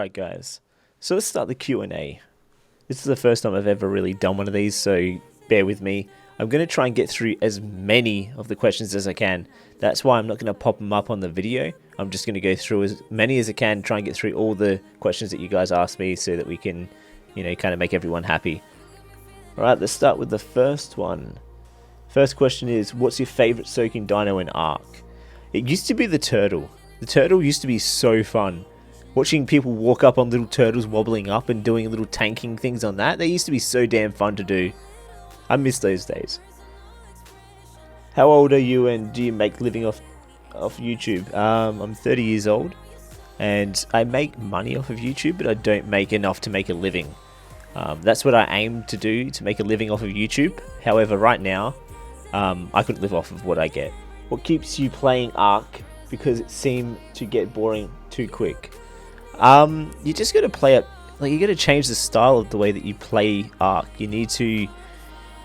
Alright guys, so let's start the Q&A. This is the first time I've ever really done one of these, so bear with me. I'm going to try and get through as many of the questions as I can. That's why I'm not going to pop them up on the video. I'm just going to go through as many as I can, try and get through all the questions that you guys asked me so that we can, you know, kind of make everyone happy. Alright, let's start with the first one. First question is, what's your favourite soaking dino in Ark? It used to be the turtle. The turtle used to be so fun. Watching people walk up on little turtles wobbling up and doing little tanking things on that, they used to be so damn fun to do. I miss those days. How old are you and do you make living off YouTube? I'm 30 years old and I make money off of YouTube, but I don't make enough to make a living. That's what I aim to do, to make a living off of YouTube. However, right now, I couldn't live off of what I get. What keeps you playing Ark? Because it seemed to get boring too quick. You just got to play it, like, you got to change the style of the way that you play Ark. You need to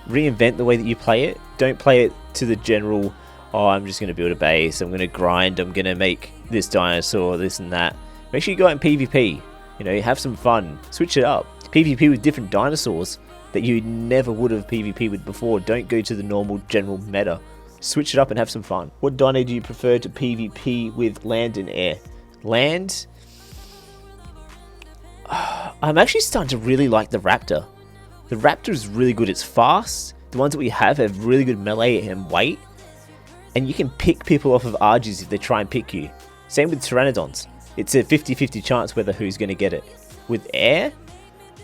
reinvent the way that you play it. Don't play it to the general, oh, I'm just going to build a base, I'm going to grind, I'm going to make this dinosaur, this and that. Make sure you go out in PvP, you know, have some fun, switch it up. PvP with different dinosaurs that you never would have PvP with before. Don't go to the normal general meta. Switch it up and have some fun. What dino do you prefer to PvP with, land and air? Land? I'm actually starting to really like the Raptor. The Raptor is really good. It's fast. The ones that we have really good melee and weight. And you can pick people off of Argies if they try and pick you. Same with Pteranodons. It's a 50-50 chance whether who's going to get it. With air,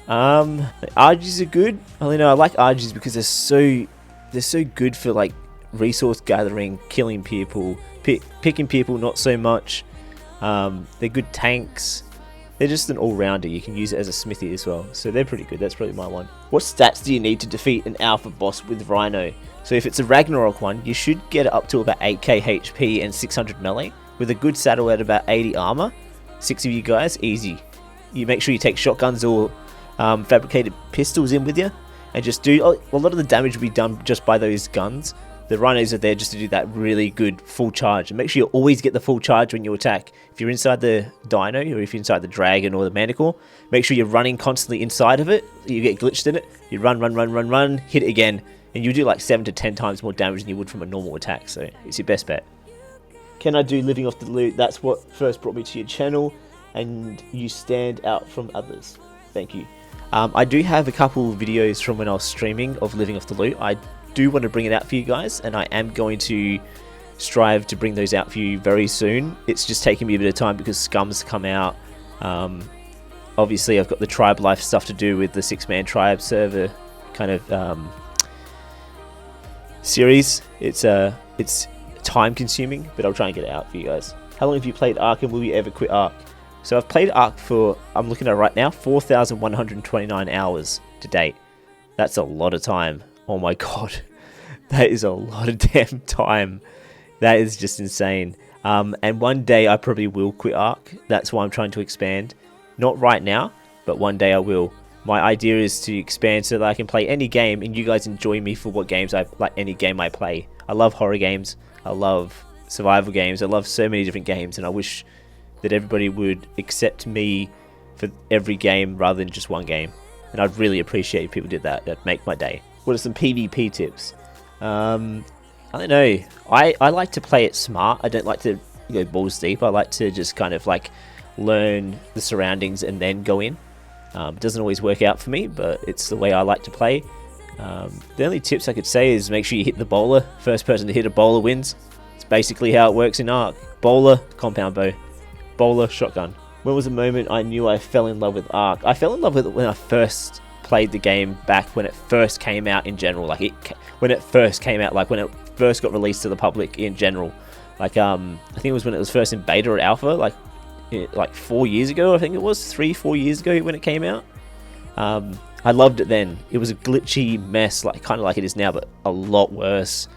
Argies are good. I know I like Argies because they're so good for like resource gathering, killing people, picking people not so much. They're good tanks. They're just an all-rounder. You can use it as a smithy as well. So they're pretty good. That's probably my one. What stats do you need to defeat an alpha boss with Rhino? So if it's a Ragnarok one, you should get it up to about 8k HP and 600 melee. With a good saddle at about 80 armor. 6 of you guys, easy. You make sure you take shotguns or fabricated pistols in with you. And just do, a lot of the damage will be done just by those guns. The rhinos are there just to do that really good full charge. And make sure you always get the full charge when you attack. If you're inside the dino, or if you're inside the dragon or the manticore, make sure you're running constantly inside of it. You get glitched in it. You run, hit it again. And you do like 7 to 10 times more damage than you would from a normal attack. So it's your best bet. Can I do living off the loot? That's what first brought me to your channel. And you stand out from others. Thank you. I do have a couple of videos from when I was streaming of living off the loot. I do want to bring it out for you guys, and I am going to strive to bring those out for you very soon. It's just taking me a bit of time because Scum's come out. Obviously I've got the tribe life stuff to do with the 6-man tribe server kind of series. It's time consuming, but I'll try and get it out for you guys. How long have you played Ark, and will you ever quit Ark? So I've played Ark for, I'm looking at it right now, 4,129 hours to date. That's a lot of time. Oh my god, that is a lot of damn time. That is just insane. And one day I probably will quit Ark. That's why I'm trying to expand. Not right now, but one day I will. My idea is to expand so that I can play any game and you guys enjoy me for what games I like, any game I play. I love horror games. I love survival games. I love so many different games, and I wish that everybody would accept me for every game rather than just one game. And I'd really appreciate if people did that. That'd make my day. What are some PvP tips? I don't know. I like to play it smart. I don't like to go balls deep. I like to just kind of like learn the surroundings and then go in. It doesn't always work out for me, but it's the way I like to play. The only tips I could say is make sure you hit the bowler. First person to hit a bowler wins. It's basically how it works in Ark. Bowler, compound bow. Bowler, shotgun. When was the moment I knew I fell in love with Ark? I fell in love with it when I first played the game back when it first came out in general. When it first came out, like when it first got released to the public in general. Like I think it was when it was first in beta or alpha, like 4 years ago. I think it was 3-4 years ago when it came out. I loved it then. It was a glitchy mess, like kind of like it is now, but a lot worse.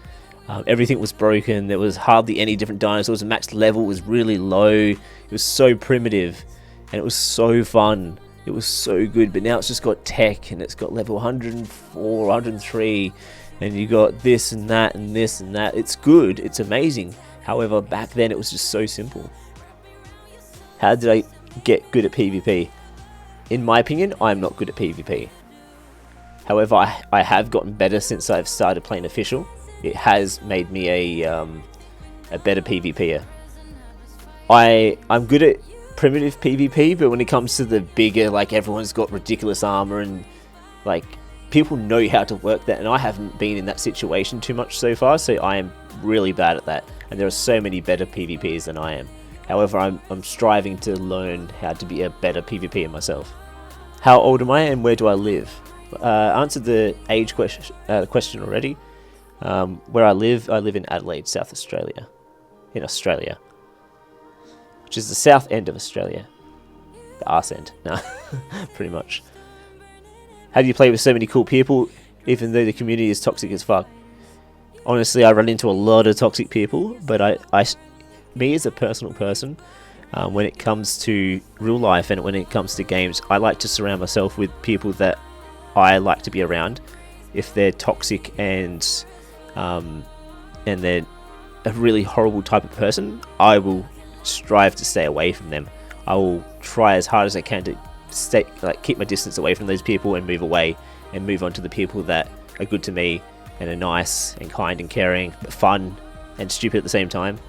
Everything was broken. There was hardly any different dinosaurs. The max level was really low. It was so primitive, and it was so fun. It was so good, but now it's just got tech, and it's got level 104, 103, and you got this and that and this and that. It's good. It's amazing. However, back then it was just so simple. How did I get good at PvP. In my opinion, I'm not good at PvP. However, I have gotten better since I've started playing official. It has made me a better PvPer. I'm good at primitive PvP, but when it comes to the bigger, like everyone's got ridiculous armor and like people know how to work that, and I haven't been in that situation too much so far, so I am really bad at that. And there are so many better PvPers than I am. However, I'm striving to learn how to be a better PvPer myself. How old am I and where do I live? Answered the age question already. Where I live in Adelaide, South Australia, in Australia, which is the south end of Australia, the arse end. No, pretty much. How do you play with so many cool people, even though the community is toxic as fuck? Honestly, I run into a lot of toxic people, but me as a personal person, when it comes to real life and when it comes to games, I like to surround myself with people that I like to be around. If they're toxic and they're a really horrible type of person, I will strive to stay away from them. I will try as hard as I can to keep my distance away from those people and move away and move on to the people that are good to me and are nice and kind and caring, but fun and stupid at the same time.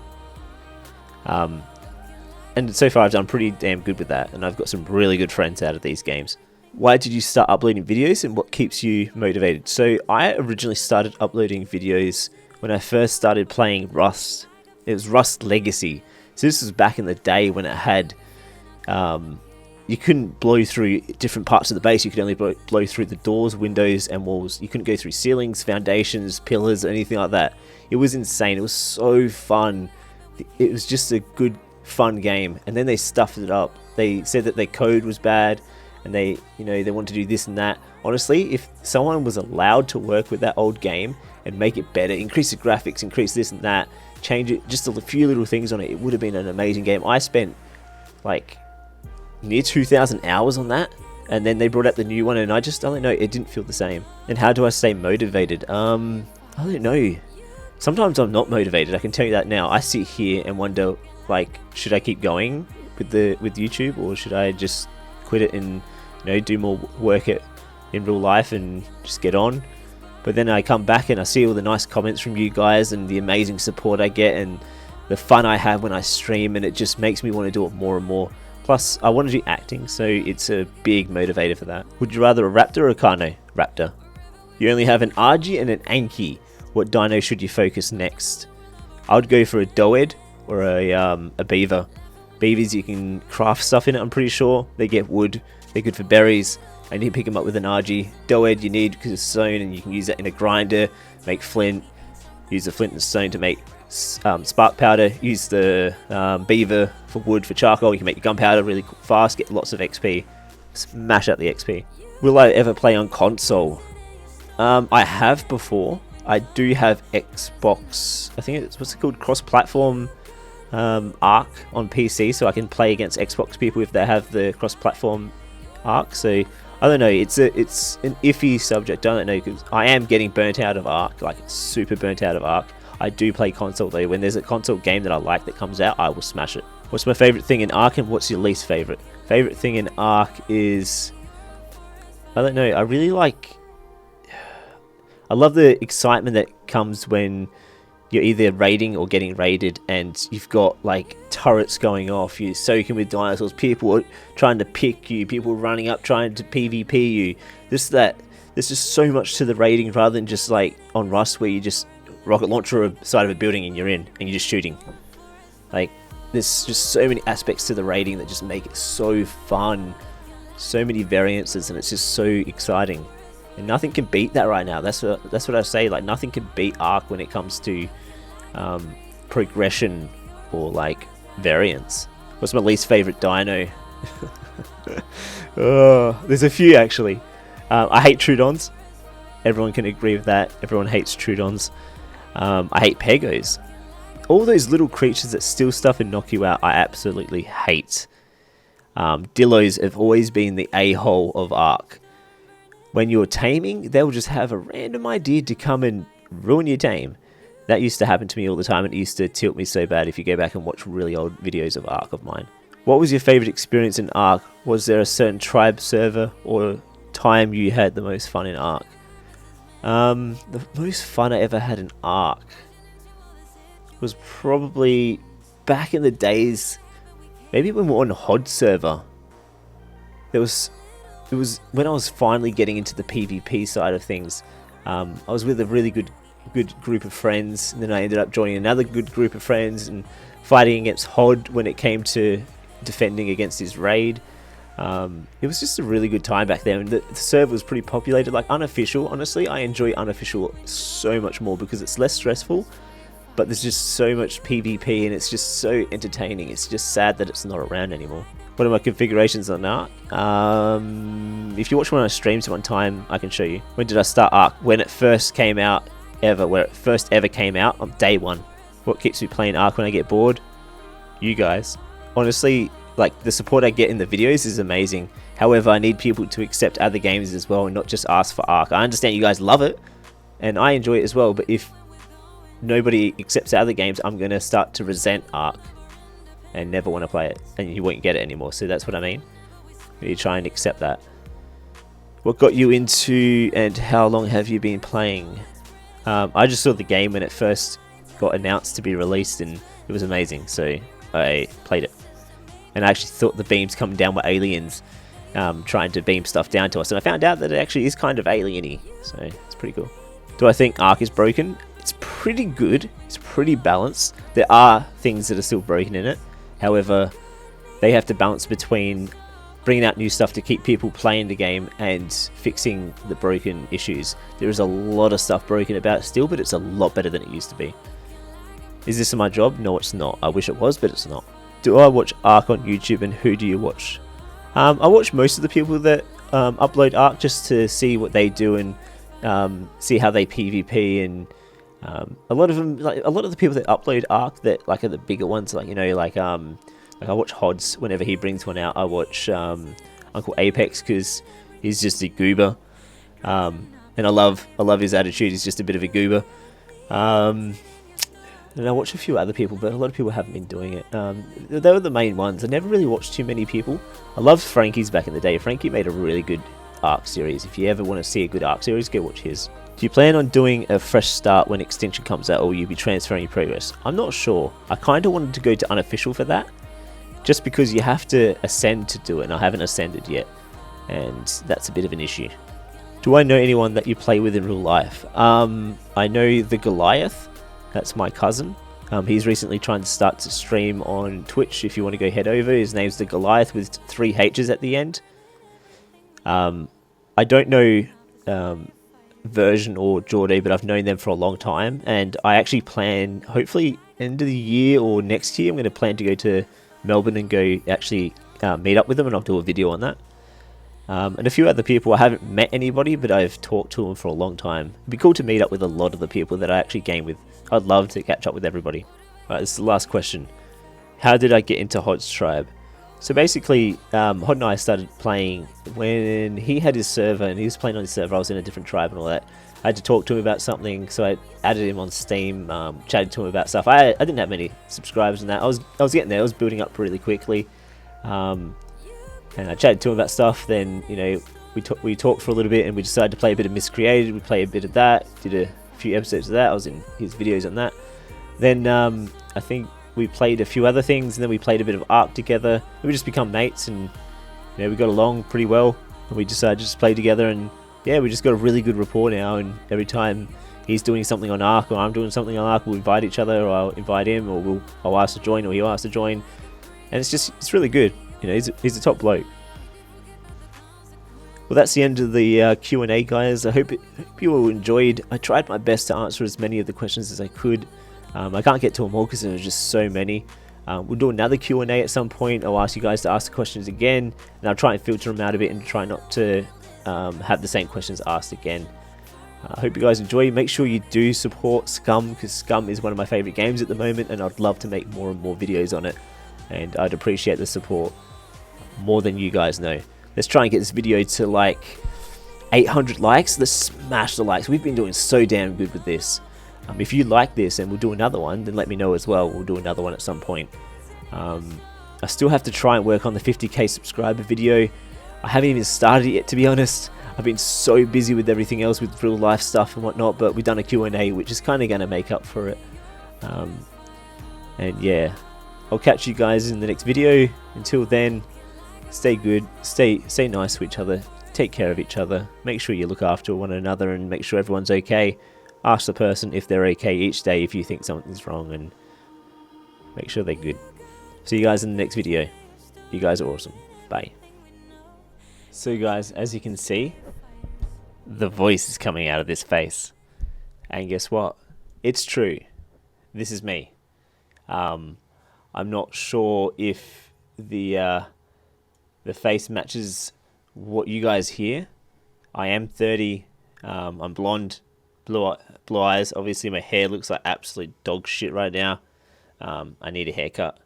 And so far I've done pretty damn good with that, and I've got some really good friends out of these games. Why did you start uploading videos and what keeps you motivated? So I originally started uploading videos when I first started playing Rust. It was Rust Legacy. So this was back in the day when it had, you couldn't blow through different parts of the base. You could only blow through the doors, windows, and walls. You couldn't go through ceilings, foundations, pillars, anything like that. It was insane. It was so fun. It was just a good, fun game. And then they stuffed it up. They said that their code was bad, and they wanted to do this and that. Honestly, if someone was allowed to work with that old game and make it better, increase the graphics, increase this and that, change it, just a few little things on it, it would have been an amazing game. I spent like near 2,000 hours on that, and then they brought out the new one, and I don't know, it didn't feel the same. And how do I stay motivated? I don't know. Sometimes I'm not motivated, I can tell you that now. I sit here and wonder, like, should I keep going with YouTube, or should I just quit it and do more work in real life and just get on? But then I come back and I see all the nice comments from you guys and the amazing support I get and the fun I have when I stream, and it just makes me want to do it more and more. Plus, I want to do acting, so it's a big motivator for that. Would you rather a raptor or a Carno? Raptor. You only have an Argy and an Anki. What dino should you focus next? I would go for a Doed or a Beaver. Beavers, you can craft stuff in it, I'm pretty sure. They get wood, they're good for berries, and you can pick them up with an Argy. Doed you need because it's stone, and you can use that in a grinder, make flint, use the flint and stone to make spark powder, use the beaver for wood, for charcoal. You can make your gunpowder really fast, get lots of XP, smash out the XP. Will I ever play on console? I have before. I do have Xbox, I think it's, what's it called, cross-platform Arc on PC, so I can play against Xbox people if they have the cross-platform Arc. So I don't know, it's an iffy subject. I don't know, because I am getting burnt out of Arc, like super burnt out of Arc. I do play console though. When there's a console game that I like that comes out, I will smash it. What's my favorite thing in Arc, and what's your least favorite? Favorite thing in Arc is, I don't know, I love the excitement that comes when you're either raiding or getting raided, and you've got like turrets going off, you're soaking with dinosaurs, people trying to pick you, people running up trying to PvP you. There's just so much to the raiding, rather than just like on Rust where you just rocket launcher a side of a building and you're in and you're just shooting. Like, there's just so many aspects to the raiding that just make it so fun, so many variances, and it's just so exciting. And nothing can beat that right now. That's what I say. Like, nothing can beat Arc when it comes to progression or like variance. What's my least favorite dino? There's a few actually. I hate Troodons. Everyone can agree with that. Everyone hates Troodons. I hate Pegos. All those little creatures that steal stuff and knock you out, I absolutely hate. Dillos have always been the a-hole of Arc. When you're taming, they'll just have a random idea to come and ruin your tame. That used to happen to me all the time, and it used to tilt me so bad if you go back and watch really old videos of Arc of mine. What was your favorite experience in Ark? Was there a certain tribe server or time you had the most fun in Ark? The most fun I ever had in Ark was probably back in the days, maybe when we were on HOD server. It was when I was finally getting into the PvP side of things. I was with a really good group of friends, and then I ended up joining another good group of friends and fighting against HOD when it came to defending against his raid. It was just a really good time back there, and the server was pretty populated. Like unofficial, honestly, I enjoy unofficial so much more because it's less stressful, but there's just so much PvP and it's just so entertaining. It's just sad that it's not around anymore. What are my configurations on Ark? If you watch one of my streams one time, I can show you. When did I start Ark? When it first came out ever, where it first ever came out on day one. What keeps me playing Ark when I get bored? You guys. Honestly, like the support I get in the videos is amazing. However, I need people to accept other games as well and not just ask for Ark. I understand you guys love it and I enjoy it as well, but if nobody accepts other games, I'm going to start to resent Ark and never want to play it, and you won't get it anymore. So that's what I mean. You try and accept that. What got you into and how long have you been playing? I just saw the game when it first got announced to be released and it was amazing, so I played it. And I actually thought the beams coming down were aliens trying to beam stuff down to us, and I found out that it actually is kind of alien-y, so it's pretty cool. Do I think Ark is broken? It's pretty good, it's pretty balanced. There are things that are still broken in it, however they have to balance between bringing out new stuff to keep people playing the game and fixing the broken issues. There is a lot of stuff broken about it still, but it's a lot better than it used to be. Is this my job? No, it's not. I wish it was, but it's not. Do I watch Ark on YouTube, and who do you watch? I watch most of the people that upload Ark just to see what they do and see how they PvP, and a lot of them, like a lot of the people that upload Ark that like are the bigger ones, like like I watch Hods whenever he brings one out. I watch Uncle Apex because he's just a goober, and I love his attitude. He's just a bit of a goober. And I watch a few other people, but a lot of people haven't been doing it. They were the main ones. I never really watched too many people. I loved Frankie's back in the day. Frankie made a really good Ark series. If you ever want to see a good Ark series, go watch his. Do you plan on doing a fresh start when Extinction comes out, or will you be transferring your progress? I'm not sure. I kind of wanted to go to unofficial for that, just because you have to ascend to do it, and I haven't ascended yet, and that's a bit of an issue. Do I know anyone that you play with in real life? I know the Goliath. That's my cousin. He's recently trying to start to stream on Twitch. If you want to go head over, his name's the Goliath with 3 H's at the end. I don't know Version or Jordy, but I've known them for a long time, and I actually plan, hopefully end of the year or next year, I'm going to plan to go to Melbourne and go actually meet up with them, and I'll do a video on that. And a few other people. I haven't met anybody, but I've talked to them for a long time. It'd be cool to meet up with a lot of the people that I actually game with. I'd love to catch up with everybody. Right, this is the last question. How did I get into Hod's tribe? So basically, Hod and I started playing when he had his server, and he was playing on his server. I was in a different tribe and all that. I had to talk to him about something, so I added him on Steam, chatted to him about stuff. I didn't have many subscribers and that. I was getting there. I was building up really quickly. And I chatted to him about stuff. Then, we talked for a little bit, and we decided to play a bit of Miscreated. We played a bit of that, did a few episodes of that. I was in his videos on that. Then I think we played a few other things, and then we played a bit of Ark together. We just become mates, and we got along pretty well. And we decided to just play together, and yeah, we just got a really good rapport now. And every time he's doing something on Ark, or I'm doing something on Ark, we'll invite each other, or I'll invite him, or I'll ask to join, or he'll ask to join, and it's really good. He's a top bloke. Well, that's the end of the Q&A, guys. I hope you all enjoyed. I tried my best to answer as many of the questions as I could. I can't get to them all because there was just so many. We'll do another Q&A at some point. I'll ask you guys to ask the questions again, and I'll try and filter them out a bit and try not to have the same questions asked again. I hope you guys enjoy. Make sure you do support Scum, because Scum is one of my favourite games at the moment, and I'd love to make more and more videos on it, and I'd appreciate the support more than you guys know. Let's try and get this video to like 800 likes. Let's smash the likes. We've been doing so damn good with this. If you like this and we'll do another one, then let me know as well. We'll do another one at some point. I I still have to try and work on the 50k subscriber video. I haven't even started it yet, to be honest. I've been so busy with everything else, with real life stuff and whatnot, but we've done a Q&A, which is kind of going to make up for it. And yeah, I'll catch you guys in the next video. Until then, stay good, stay nice to each other, take care of each other, make sure you look after one another and make sure everyone's okay. Ask the person if they're okay each day if you think something's wrong, and make sure they're good. See you guys in the next video. You guys are awesome. Bye. So guys, as you can see, the voice is coming out of this face. And guess what? It's true. This is me. I'm not sure if the face matches what you guys hear. I am 30. I'm blonde, blue eyes. Obviously, my hair looks like absolute dog shit right now. I need a haircut.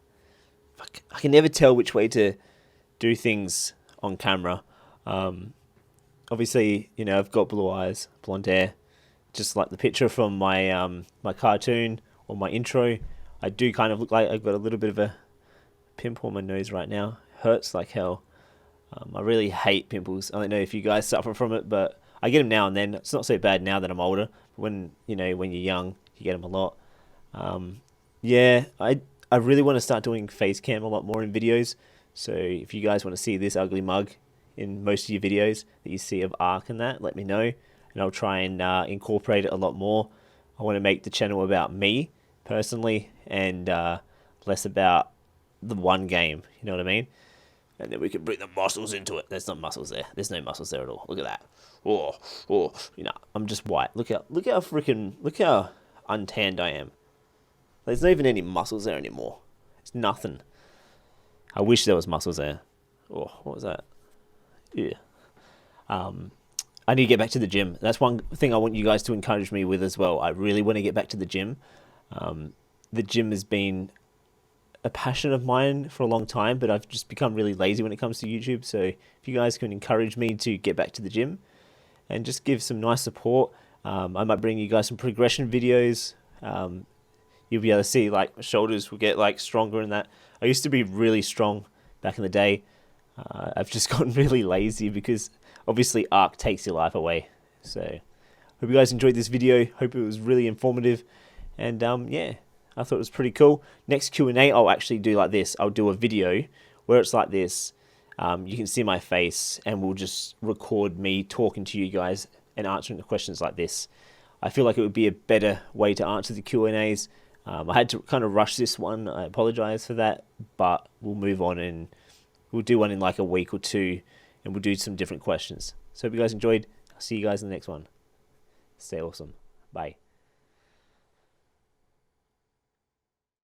I can never tell which way to do things on camera. Obviously, you know, I've got blue eyes, blonde hair, just like the picture from my my cartoon or my intro. I do kind of look like I've got a little bit of a pimple on my nose right now. Hurts like hell. I really hate pimples. I don't know if you guys suffer from it, but I get them now and then. It's not so bad now that I'm older. When you're young, you get them a lot. Yeah, I really want to start doing face cam a lot more in videos. So if you guys want to see this ugly mug in most of your videos that you see of Ark and that, let me know, and I'll try and incorporate it a lot more. I want to make the channel about me personally and less about the one game, you know what I mean? And then we can bring the muscles into it. There's not muscles there. There's no muscles there at all. Look at that. Oh, I'm just white. Look how untanned I am. There's not even any muscles there anymore. It's nothing. I wish there was muscles there. Oh, what was that? Yeah. I need to get back to the gym. That's one thing I want you guys to encourage me with as well. I really want to get back to the gym. The gym has been a passion of mine for a long time, but I've just become really lazy when it comes to YouTube. So if you guys can encourage me to get back to the gym and just give some nice support, I might bring you guys some progression videos. You'll be able to see like my shoulders will get like stronger and that. I used to be really strong back in the day. I've just gotten really lazy because obviously Ark takes your life away. So hope you guys enjoyed this video. Hope it was really informative. And yeah, I thought it was pretty cool. Next Q&A I'll actually do like this. I'll do a video where it's like this. You can see my face and we'll just record me talking to you guys and answering the questions like this. I feel like it would be a better way to answer the Q&As. I had to kind of rush this one. I apologize for that, but we'll move on and we'll do one in like a week or two and we'll do some different questions. So hope you guys enjoyed. I'll see you guys in the next one. Stay awesome. Bye.